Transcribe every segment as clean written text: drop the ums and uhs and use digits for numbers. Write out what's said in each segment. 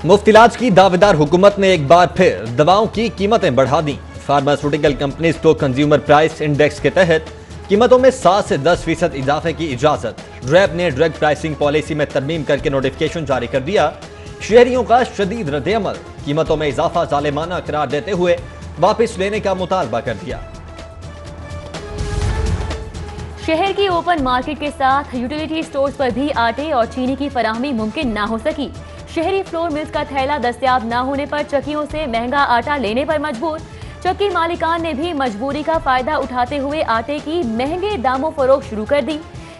मुफ्त इलाज की दावेदार हुकूमत ने एक बार फिर दवाओं की कीमतें बढ़ा दी। फार्मास्यूटिकल कंपनीज को कंज्यूमर प्राइस इंडेक्स के तहत कीमतों में 7 से 10% इजाफे की इजाजत। रैब ने ड्रग प्राइसिंग पॉलिसी में तरमीम करके नोटिफिकेशन जारी कर दिया। शहरियों का शदीद रद्द-ए-अमल, कीमतों में इजाफा जालिमाना करार देते हुए वापस लेने का मुतालबा कर दिया। शहर की ओपन मार्केट के साथ यूटिलिटी स्टोर्स पर भी आटे और चीनी की फराहमी मुमकिन ना हो सकी। शहरी फ्लोर मिल्स का थैला दस्तयाब न होने पर चक्कियों से महंगा आटा लेने पर मजबूर। चक्की मालिकान ने भी मजबूरी का फायदा उठाते हुए आटे की महंगे दामों फरोख्त शुरू कर दी।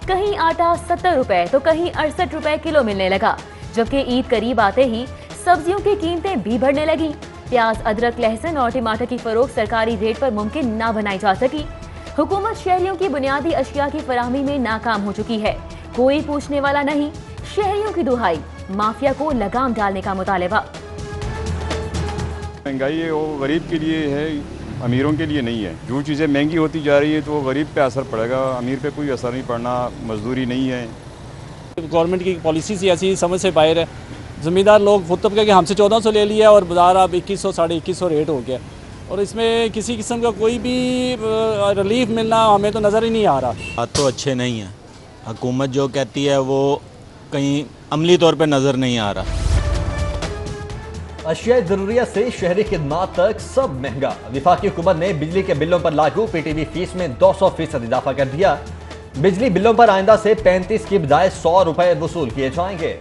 कहीं आटा 70 रुपए तो कहीं 68 रुपए किलो मिलने लगा, जबकि ईद करीब आते ही सब्जियों की कीमतें भी बढ़ने लगी। प्याज, अदरक, लहसुन और टमाटर की फरोख्त सरकारी रेट पर मुमकिन ना बनाई जा सकी। हुकूमत शहरियों की बुनियादी अशिया की फराहमी में नाकाम हो चुकी है। कोई पूछने वाला नहीं, शहरियों की दुहाई, माफिया को लगाम डालने का मुतालबा। महंगाई है वो गरीब के लिए है, अमीरों के लिए नहीं है। जो चीज़ें महंगी होती जा रही है तो वो गरीब पे असर पड़ेगा, अमीर पे कोई असर नहीं पड़ना। मजदूरी नहीं है। गवर्नमेंट की पॉलिसी सी ऐसी समझ से बाहर है। ज़मींदार लोग खुद तबके के हमसे 1400 ले लिया और बाजार अब 2100 साढ़े 2100 रेट हो गया, और इसमें किसी किस्म का कोई भी रिलीफ मिलना हमें तो नज़र ही नहीं आ रहा। बात तो अच्छे नहीं है, हुकूमत जो कहती है वो कहीं अमली तौर पे नज़र नहीं आ रहा। अशिया ज़रूरिया से शहरी खिदमात तक सब महंगा। वफाकी हुकूमत ने बिजली के बिलों पर लागू पीटीवी फीस में 200% इजाफा कर दिया। बिजली बिलों पर आइंदा से 35 की बजाय 100 रुपए वसूल किए जाएंगे।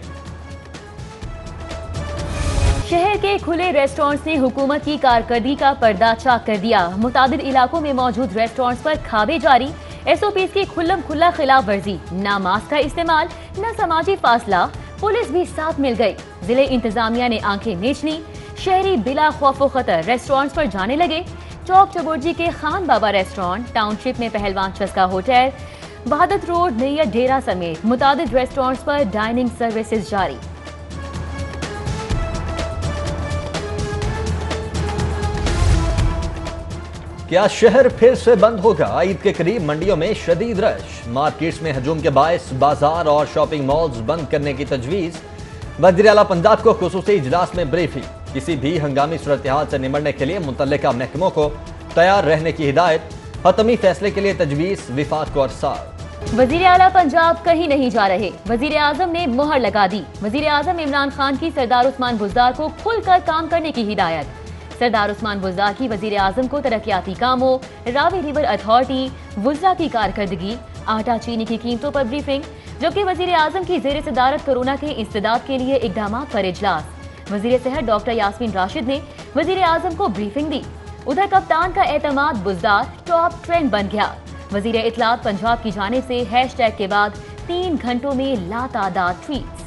शहर के खुले रेस्टोरेंट्स ने हुकूमत की कारकर्दगी का पर्दा चाक कर दिया। मुतादिद इलाकों में मौजूद रेस्टोरेंट्स पर खाबे जारी, SOPs की खुल्लम खुल्ला खिलाफ वर्जी, ना मास्क का इस्तेमाल, ना समाजी फासला, पुलिस भी साथ मिल गई। जिले इंतजामिया ने आंखें मीच ली। शहरी बिला खौफ खतर रेस्टोरेंट्स पर जाने लगे। चौक चबुर्जी के खान बाबा रेस्टोरेंट, टाउनशिप में पहलवान चस्का होटल, बहादत रोड, नैयर डेरा समेत मुतादिद रेस्टोरेंट्स पर डाइनिंग सर्विसेज जारी। क्या शहर फिर से बंद होगा? ईद के करीब मंडियों में शदीद रश, मार्केट्स में हजूम के बायस बाजार और शॉपिंग मॉल्स बंद करने की तजवीज। वज़ीर आला पंजाब को खुसूसी इजलास में ब्रीफिंग। किसी भी हंगामी सूरत-ए-हाल से निमटने के लिए मुतल्लिका महकमों को तैयार रहने की हिदायत। हतमी फैसले के लिए तजवीज विफाक को अरसाल। वज़ीर आला पंजाब कहीं नहीं जा रहे, वज़ीर आज़म ने मुहर लगा दी। वज़ीर आज़म इमरान खान की सरदार उस्मान बुज़दार को खुलकर काम करने की हिदायत। सरदार उस्मान बुज़दार की वज़ीर आज़म को तरक्याती कामों, रावी रिवर अथॉरिटी, वुज़रा की कारकर्दगी, आटा चीनी की कीमतों पर ब्रीफिंग, जबकि वज़ीर आज़म की ज़ेर सदारत कोरोना के इंसदाद के लिए इक़दामात पर इजलास। वज़ीर सेहत डॉक्टर यास्मीन राशिद ने वज़ीर आज़म को ब्रीफिंग दी। उधर कप्तान का एतमाद बुज़दार टॉप ट्रेंड बन गया। वज़ीर इत्तलात पंजाब की जानिब से हैशटैग के बाद 3 घंटों में लातादाद ट्वीट्स।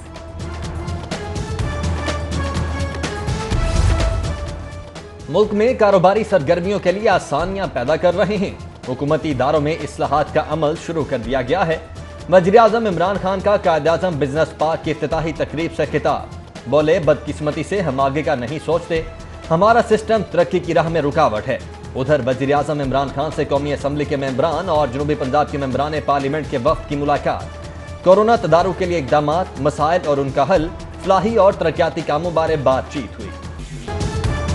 मुल्क में कारोबारी सरगर्मियों के लिए आसानियां पैदा कर रहे हैं। हुकूमती इदारों में इस्लाहात का अमल शुरू कर दिया गया है। वज़ीर आज़म इमरान खान का कायद-ए-आज़म बिजनेस पार्क की इफ्तिताही तकरीब से खिताब। बोले, बदकिस्मती से हम आगे का नहीं सोचते, हमारा सिस्टम तरक्की की राह में रुकावट है। उधर वज़ीर आज़म इमरान खान से कौमी असम्बली के मेंबरान और जनूबी पंजाब के मेंबरान पार्लियामेंट के वफ्द की मुलाकात। कोरोना तदारुक के लिए इक़दामात, मसाइल और उनका हल, फलाही और तरक्याती कामों बारे बातचीत हुई।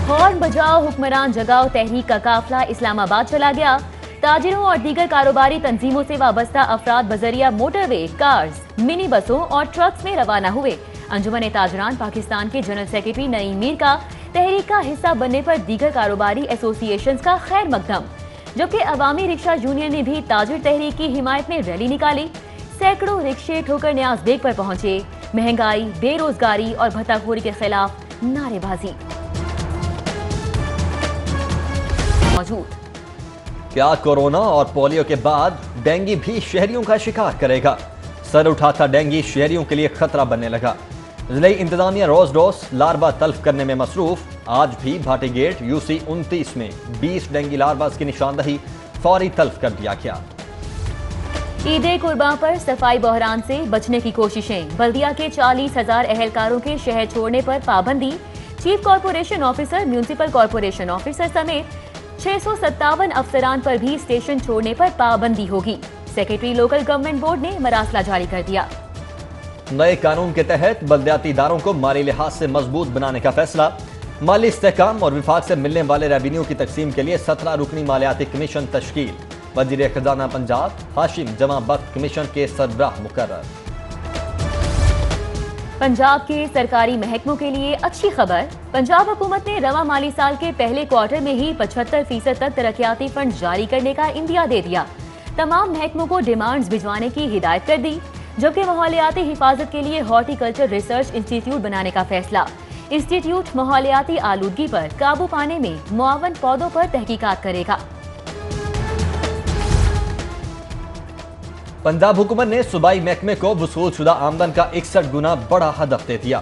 हॉर्न बजाओ हुक्मरान जगाओ तहरीक का काफिला इस्लामाबाद चला गया। ताजिरों और दीगर कारोबारी तंजीमों से वाबस्ता अफराद बजरिया मोटरवे, कार्स, मिनी बसों और ट्रक्स में रवाना हुए। अंजुमन ताजरान पाकिस्तान के जनरल सेक्रेटरी नईम मीर का तहरीक का हिस्सा बनने पर दीगर कारोबारी एसोसिएशंस का खैर मकदम, जबकि अवामी रिक्शा यूनियन ने भी ताजिर तहरीक की हिमायत में रैली निकाली। सैकड़ों रिक्शे ठोकर न्याज बेग पर पहुंचे। महंगाई, बेरोजगारी और भत्ताखोरी के खिलाफ नारेबाजी मौजूद। क्या कोरोना और पोलियो के बाद डेंगू भी शहरियों का शिकार करेगा? सर उठाता डेंगू शहरियों के लिए खतरा बनने लगा। जिले इंतजामिया रोज रोज लार्वा तल्फ करने में मसरूफ। आज भी भाटी गेट UC 29 में 20 डेंगू लार्वास की निशानदही फौरी तल्फ कर दिया गया। ईद कुर्बान पर सफाई बहरान से बचने की कोशिशें। बल्दिया के 40,000 अहलकारों के शहर छोड़ने पर पाबंदी। Chief corporation officer, municipal corporation officer समेत 657 अफसरान पर भी स्टेशन छोड़ने पर पाबंदी होगी। सेक्रेटरी लोकल गवर्नमेंट बोर्ड ने मरासला जारी कर दिया। نئے قانون کے تحت بلدیاتی اداروں کو مالی لحاظ سے مضبوط بنانے کا فیصلہ، مالی استحکام اور وفاق سے ملنے والے ریونیو کی تقسیم کے لیے 17 رکنی مالیاتی کمیشن تشکیل، وزیر خزانہ پنجاب ہاشم جمع بخت کمیشن کے سربراہ مقرر۔ پنجاب کے سرکاری محکموں کے لیے اچھی خبر، پنجاب حکومت نے رواں مالی سال کے پہلے کوارٹر میں ہی 75% تک ترقیاتی فنڈ جاری کرنے کا عندیہ دے دیا۔ تمام محکموں کو ڈیمانڈز بھجوانے کی ہدایت کر دی، جبکہ ماحولیاتی حفاظت کے لیے ہارٹی کلچر ریسرچ انسٹی ٹیوٹ بنانے کا فیصلہ۔ انسٹی ٹیوٹ ماحولیاتی آلودگی پر قابو پانے میں معاون پودوں پر تحقیقات کرے گا۔ پنجاب حکومت نے صوبائی محکمے کو وصول شدہ آمدن کا 61 گنا بڑا ہدف دے دیا۔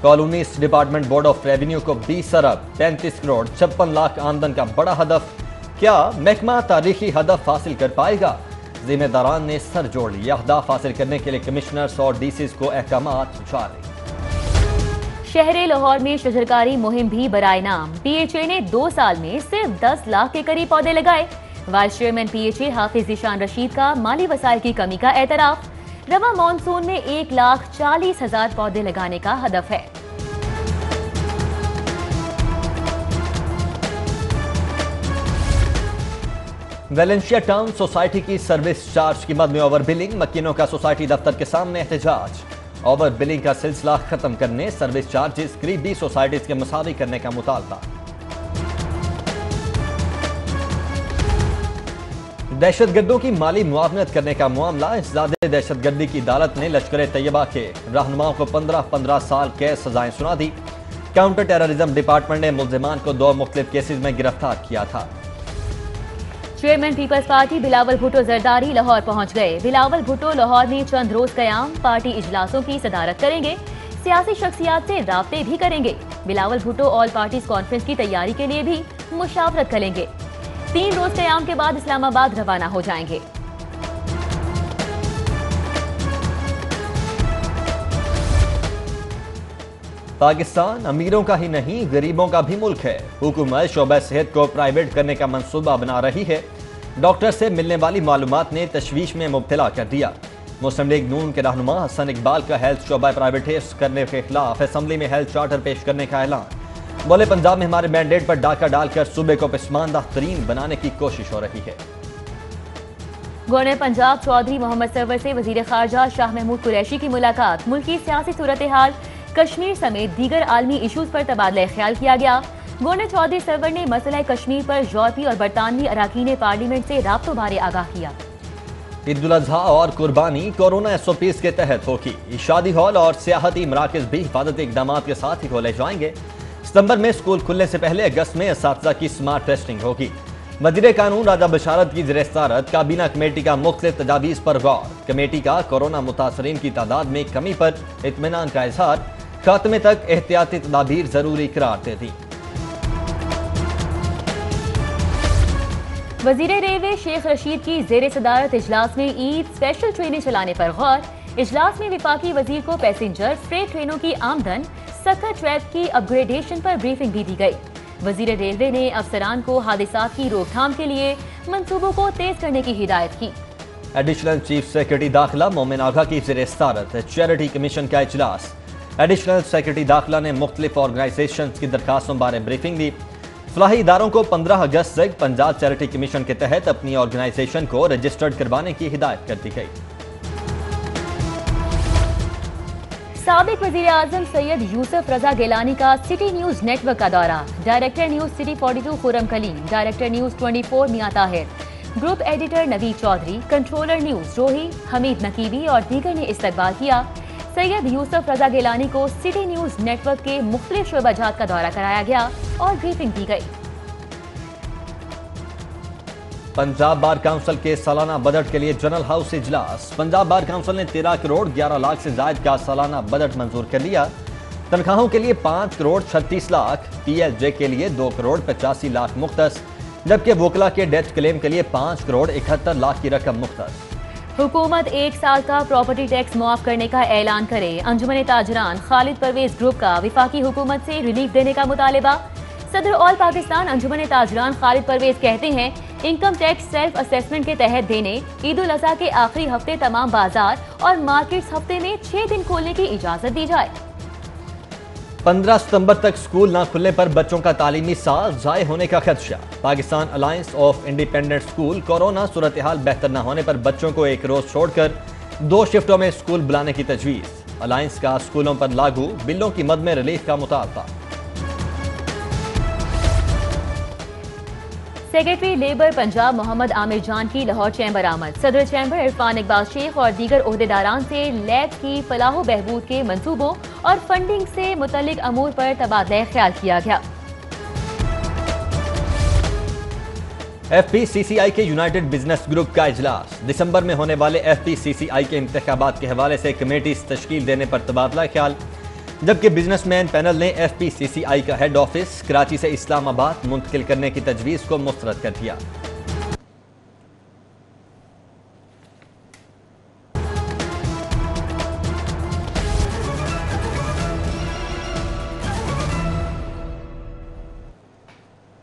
Colonies department board of revenue کو 20 ارب 35 کروڑ 56 لاکھ آمدن کا بڑا ہدف۔ کیا محکمہ تاریخی ہدف حاصل کر پائے گا؟ ذمہ داران نے سر جوڑ لی۔ اہداف حاصل کرنے کے لیے کمشنرز اور ڈی سیز کو احکامات جاری۔ شہر لاہور میں شجرکاری مہم بھی برائے نام، پی ایچ اے نے 2 سال میں صرف 10 لاکھ کے قریب پودے لگائے۔ Vice chairman P H A Hafiz Zeeshan Rashid کا مالی وسائل کی کمی کا اعتراف، رواں مانسون میں 1,40,000 پودے لگانے کا ہدف ہے۔ ویلنشیا ٹاؤن سوسائٹی کی سروس چارج قیمت میں اوور بلنگ، مکینوں کا سوسائٹی دفتر کے سامنے احتجاج۔ اوور بلنگ کا سلسلہ ختم کرنے، سروس چارجز قریبی سوسائٹیز کے مساوی کرنے کا مطالبہ۔ دہشت گردوں کی مالی معاونت کرنے کا معاملہ، انسداد دہشت گردی کی عدالت نے لشکر طیبہ کے رہنماؤں کو 15 سال قید سزائیں سنا دی۔ کاؤنٹر ٹیررزم ڈپارٹمنٹ نے ملزمان کو 2 مختلف کیسز میں گرفتار کیا تھا۔ چیئرمین پیپلز پارٹی بلاول بھٹو زرداری لاہور پہنچ گئے۔ بلاول بھٹو لاہور میں چند روز قیام پارٹی اجلاسوں کی صدارت کریں گے، سیاسی شخصیات سے رابطے بھی کریں گے۔ Bilawal Bhutto all parties conference کی تیاری کے لیے بھی مشاورت کریں گے۔ 3 روز قیام کے بعد اسلام آباد روانہ ہو جائیں گے۔ پاکستان امیروں کا ہی نہیں غریبوں کا بھی ملک ہے۔ حکومت شعبہ صحت کو پرائیویٹ کرنے کا منصوبہ بنا رہی ہے۔ ڈاکٹر سے ملنے والی معلومات نے تشویش میں مبتلا کر دیا۔ مسلم لیگ نون کے رہنما حسن اقبال کا ہیلتھ شعبہ پرائیویٹائز کرنے کے خلاف اسمبلی میں ہیلتھ چارٹر پیش کرنے کا اعلان۔ بولے پنجاب میں ہمارے مینڈیٹ پر ڈاکہ ڈال کر صوبے کو پسماندہ ترین بنانے کی کوشش ہو رہی ہے۔ گورنر پنجاب چودھری محمد سرور سے وزیر خارجہ شاہ محمود قریشی کی ملاقات، ملکی سیاسی صورتحال، کشمیر سمیت دیگر عالمی ایشوز پر تبادلہ خیال کیا گیا۔ گورنر چودھری سرور نے مسئلہ کشمیر پر یورپی اور برطانوی اراکین پارلیمنٹ سے رابطوں بارے آگاہ کیا۔ عید الاضحیٰ اور قربانی کورونا SOPs کے تحت ہوگی۔ شادی ہال اور سیاحتی مراکز بھی حفاظتی اقدامات کے ساتھ ہی کھولے جائیں گے۔ ستمبر میں اسکول کھلنے سے پہلے اگست میں اساتذہ کی سمارٹ ٹیسٹنگ ہوگی۔ وزیر قانون راجہ بشارت کی زیر صدارت کابینہ کمیٹی کا مختلف تجاویز پر غور۔ کمیٹی کا کورونا متاثرین کی تعداد میں کمی پر اطمینان کا اظہار، خاتمے تک احتیاطی تدابیر ضروری قرار دے دی۔ وزیر ریلوے شیخ رشید کی زیر صدارت اجلاس میں عید اسپیشل ٹرینیں چلانے پر غور۔ اجلاس میں وفاقی وزیر کو پیسنجر فریٹ ٹرینوں کی آمدن، سکر ٹریک کی اپ گریڈیشن پر بریفنگ بھی دی گئی۔ وزیر ریلوے نے افسران کو حادثات کی روک تھام کے لیے منصوبوں کو تیز کرنے کی ہدایت کی۔ ایڈیشنل چیف سیکرٹری داخلہ مومن آغا کی زیر صدارت چیریٹی کمیشن کا اجلاس۔ ایڈیشنل سیکرٹری داخلہ نے مختلف آرگنائزیشنز کی درخواستوں بارے بریفنگ دی۔ فلاحی اداروں کو 15 اگست تک پنجاب چیریٹی کمیشن کے تحت اپنی آرگنائزیشن کو رجسٹرڈ کروانے کی ہدایت کر دی گئی۔ سابق وزیر اعظم سید یوسف رضا گیلانی کا سٹی نیوز نیٹ ورک کا دورہ۔ ڈائریکٹر نیوز سٹی 42 خرم کلیم، ڈائریکٹر نیوز 24 میاں طاہر، گروپ ایڈیٹر نوید چودھری، کنٹرولر نیوز روحی حمید نقیبی اور دیگر نے استقبال کیا۔ سید یوسف رضا گیلانی کو سٹی نیوز نیٹ ورک کے مختلف شعبہ جات کا دورہ کرایا گیا اور بریفنگ دی گئی۔ پنجاب بار کونسل کے سالانہ بجٹ کے لیے جنرل ہاؤس اجلاس۔ پنجاب بار کونسل نے 13 کروڑ 11 لاکھ سے زائد کا سالانہ بجٹ منظور کر لیا۔ تنخواہوں کے لیے 5 کروڑ 36 لاکھ، PLJ کے لیے 2 کروڑ 85 لاکھ مختص، جبکہ وکلا کے ڈیتھ کلیم کے لیے 5 کروڑ 71 لاکھ کی رقم مختص۔ حکومت 1 سال کا پراپرٹی ٹیکس معاف کرنے کا اعلان کرے۔ انجمن تاجران خالد پرویز گروپ کا وفاقی حکومت سے ریلیف دینے کا مطالبہ۔ صدر آل پاکستان انجمن تاجران خالد پرویز کہتے ہیں इनकम टैक्स सेल्फ असेसमेंट के तहत देने, ईद उल अजहा के आखिरी हफ्ते तमाम बाजार और मार्केट्स हफ्ते में 6 दिन खोलने की इजाजत दी जाए। 15 सितंबर तक स्कूल ना खुलने पर बच्चों का तालीमी साल ज़ाय होने का खदशा। Pakistan alliance of independent school corona सूरत हाल बेहतर न होने पर बच्चों को एक रोज छोड़कर 2 शिफ्टों में स्कूल बुलाने की तजवीज़। अलायंस का स्कूलों पर लागू बिलों की मद में रिलीफ का मुतालबा। सेक्रेटरी लेबर पंजाब मोहम्मद आमिर जान की लाहौर चैम्बर आमद। सदर चैम्बर इरफान इकबाल शेख और दीगर ओहदेदारान से लैब की फलाह बहबूद के मंसूबों और फंडिंग से मुतल्लिक अमूर पर तबादला ख्याल किया गया। FPCCI के यूनाइटेड बिजनेस ग्रुप का इजलास। दिसंबर में होने वाले FPCCI के इंतखाबात के हवाले से कमेटीज तश्कील देने पर तबादला ख्याल, जबकि बिजनेसमैन पैनल ने FPCCI का हेड ऑफिस कराची से इस्लामाबाद मुंतकिल करने की तजवीज़ को मुस्तरद कर दिया।